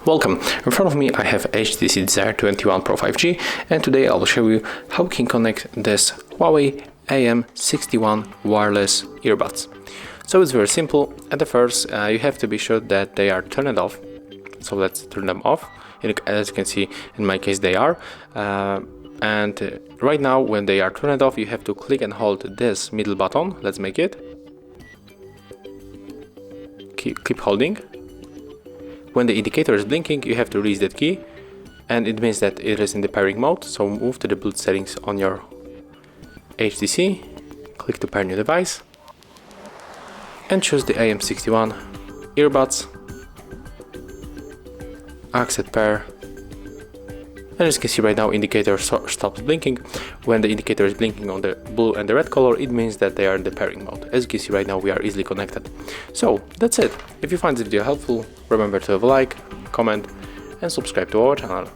Welcome. In front of me I have HTC Desire 21 Pro 5G, and today I will show you how we can connect this Huawei AM61 wireless earbuds. So it's very simple. At the first you have to be sure that they are turned off. So let's turn them off. As you can see, in my case they are. And right now when they are turned off, you have to click and hold this middle button. Let's make it. Keep holding. When the indicator is blinking, you have to release that key, and it means that it is in the pairing mode. So move to the Bluetooth settings on your HTC, click to pair new device, and choose the AM61 earbuds, accept pair, and as you can see right now, indicator stops blinking. When the indicator is blinking on the blue and the red color, it means that they are in the pairing mode. As you can see right now, we are easily connected. So that's it. If you find this video helpful, remember to have a like, comment, and subscribe to our channel.